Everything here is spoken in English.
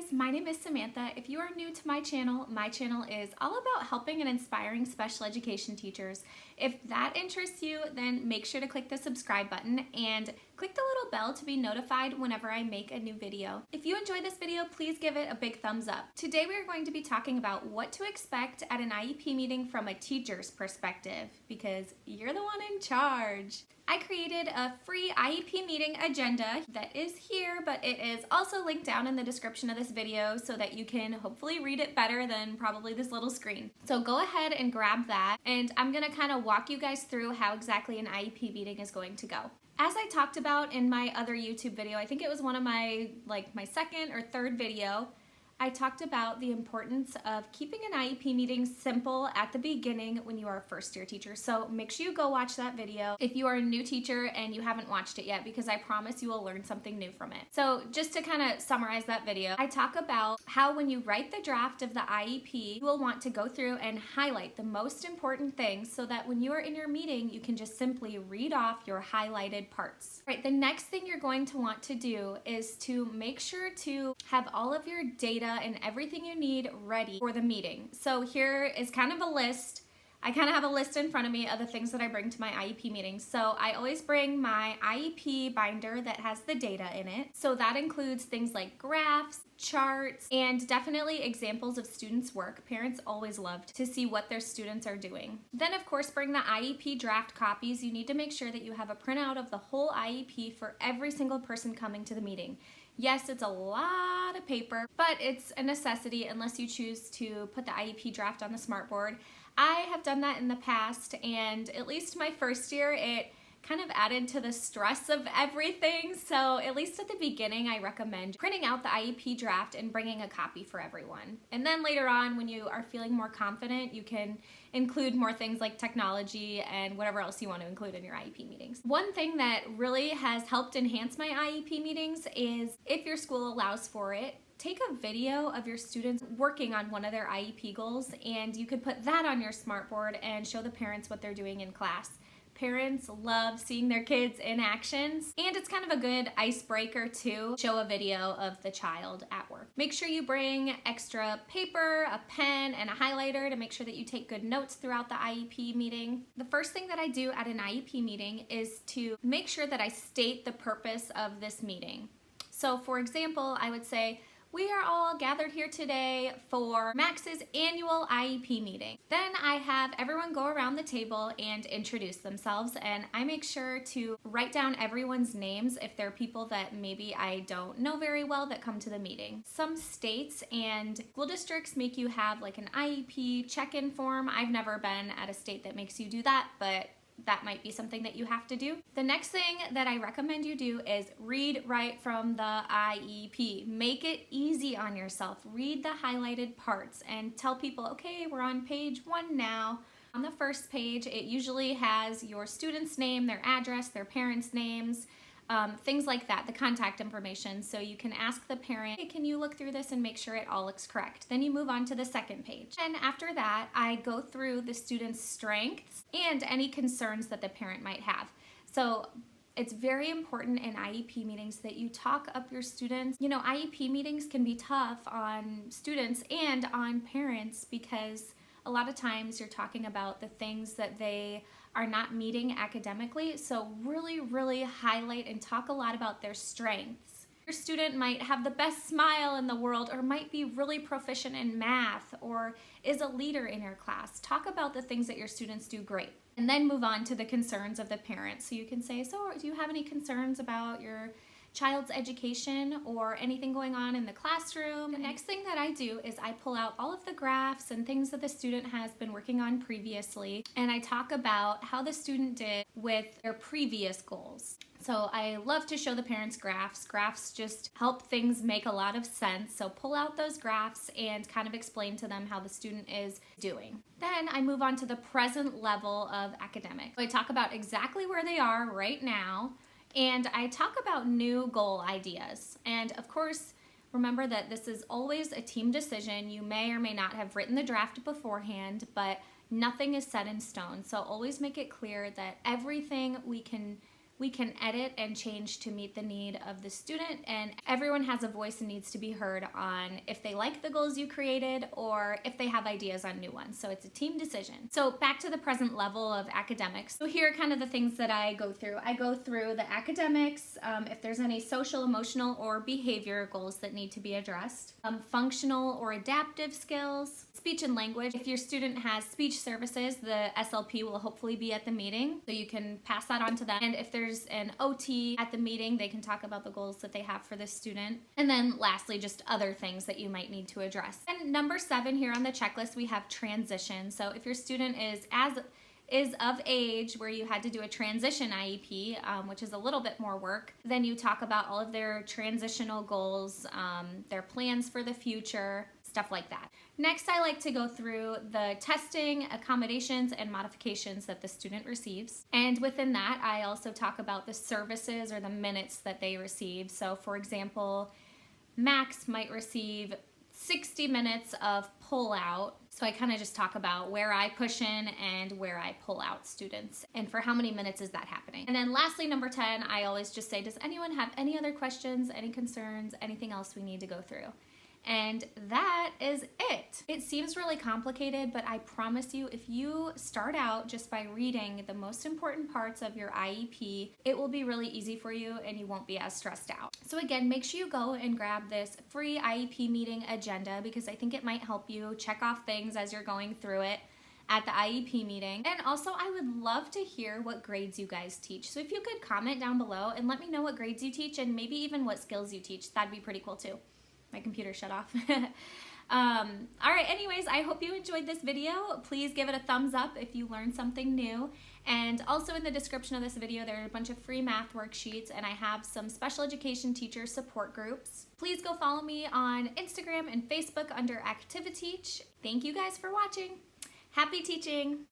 guys, my name is Samantha. If you are new to my channel is all about helping and inspiring special education teachers. If that interests you, then make sure to click the subscribe button and click the little bell to be notified whenever I make a new video. If you enjoyed this video, please give it a big thumbs up. Today we are going to be talking about what to expect at an IEP meeting from a teacher's perspective, because you're the one in charge. I created a free IEP meeting agenda that is here, but it is also linked down in the description of this video so that you can hopefully read it better than probably this little screen. So go ahead and grab that, and I'm gonna kind of walk you guys through how exactly an IEP meeting is going to go. As I talked about in my other YouTube video, I think it was one of my second or third video, I talked about the importance of keeping an IEP meeting simple at the beginning when you are a first year teacher. So make sure you go watch that video if you are a new teacher and you haven't watched it yet, because I promise you will learn something new from it. So just to kind of summarize that video, I talk about how when you write the draft of the IEP, you will want to go through and highlight the most important things so that when you are in your meeting, you can just simply read off your highlighted parts. Right, the next thing you're going to want to do is to make sure to have all of your data and everything you need ready for the meeting. So here is kind of a list. I kind of have a list in front of me of the things that I bring to my IEP meetings. So I always bring my IEP binder that has the data in it. So that includes things like graphs, charts, and definitely examples of students' work. Parents always love to see what their students are doing. Then of course, bring the IEP draft copies. You need to make sure that you have a printout of the whole IEP for every single person coming to the meeting. Yes, it's a lot of paper, but it's a necessity unless you choose to put the IEP draft on the smartboard. I have done that in the past, and at least my first year, it kind of added to the stress of everything. So at least at the beginning, I recommend printing out the IEP draft and bringing a copy for everyone. And then later on, when you are feeling more confident, you can include more things like technology and whatever else you want to include in your IEP meetings. One thing that really has helped enhance my IEP meetings is, if your school allows for it, take a video of your students working on one of their IEP goals, and you could put that on your smartboard and show the parents what they're doing in class. Parents love seeing their kids in actions, and it's kind of a good icebreaker to show a video of the child at work. Make sure you bring extra paper, a pen, and a highlighter to make sure that you take good notes throughout the IEP meeting. The first thing that I do at an IEP meeting is to make sure that I state the purpose of this meeting. So for example, I would say, we are all gathered here today for Max's annual IEP meeting. Then I have everyone go around the table and introduce themselves, and I make sure to write down everyone's names if they're people that maybe I don't know very well that come to the meeting. Some states and school districts make you have like an IEP check-in form. I've never been at a state that makes you do that, but that might be something that you have to do. The next thing that I recommend you do is read right from the IEP. Make it easy on yourself. Read the highlighted parts and tell people, okay, we're on page 1 now. On the first page, it usually has your student's name, their address, their parents' names, things like that, the contact information. So you can ask the parent, hey, can you look through this and make sure it all looks correct? Then you move on to the second page. And after that, I go through the student's strengths and any concerns that the parent might have. So it's very important in IEP meetings that you talk up your students. You know, IEP meetings can be tough on students and on parents because a lot of times you're talking about the things that they are not meeting academically. So really highlight and talk a lot about their strengths. Your student might have the best smile in the world, or might be really proficient in math, or is a leader in your class. Talk about the things that your students do great. And then move on to the concerns of the parents. So you can say, so do you have any concerns about your child's education or anything going on in the classroom? The next thing that I do is I pull out all of the graphs and things that the student has been working on previously, and I talk about how the student did with their previous goals. So I love to show the parents graphs. Graphs just help things make a lot of sense. So pull out those graphs and kind of explain to them how the student is doing. Then I move on to the present level of academic. So I talk about exactly where they are right now, and I talk about new goal ideas. And of course, remember that this is always a team decision. You may or may not have written the draft beforehand, but nothing is set in stone. So always make it clear that everything we can we can edit and change to meet the need of the student, and everyone has a voice and needs to be heard on if they like the goals you created or if they have ideas on new ones. So it's a team decision. So back to the present level of academics. So here are kind of the things that I go through. I go through the academics, if there's any social, emotional, or behavior goals that need to be addressed, functional or adaptive skills, speech and language. If your student has speech services, the SLP will hopefully be at the meeting, so you can pass that on to them. And if there's an OT at the meeting, they can talk about the goals that they have for this student. And then lastly, just other things that you might need to address. And number 7 here on the checklist, we have transition. So if your student is of age where you had to do a transition IEP, which is a little bit more work, then you talk about all of their transitional goals, their plans for the future, stuff like that. Next, I like to go through the testing, accommodations, and modifications that the student receives. And within that, I also talk about the services or the minutes that they receive. So for example, Max might receive 60 minutes of pull out. So I kind of just talk about where I push in and where I pull out students and for how many minutes is that happening. And then lastly, number 10, I always just say, does anyone have any other questions, any concerns, anything else we need to go through? And that is it. It seems really complicated, but I promise you, if you start out just by reading the most important parts of your IEP, it will be really easy for you and you won't be as stressed out. So again, make sure you go and grab this free IEP meeting agenda because I think it might help you check off things as you're going through it at the IEP meeting. And also, I would love to hear what grades you guys teach. So if you could comment down below and let me know what grades you teach and maybe even what skills you teach, that'd be pretty cool too. My computer shut off. All right, anyways, I hope you enjoyed this video. Please give it a thumbs up if you learned something new. And also in the description of this video, there are a bunch of free math worksheets, and I have some special education teacher support groups. Please go follow me on Instagram and Facebook under ActiviTeach. Thank you guys for watching. Happy teaching.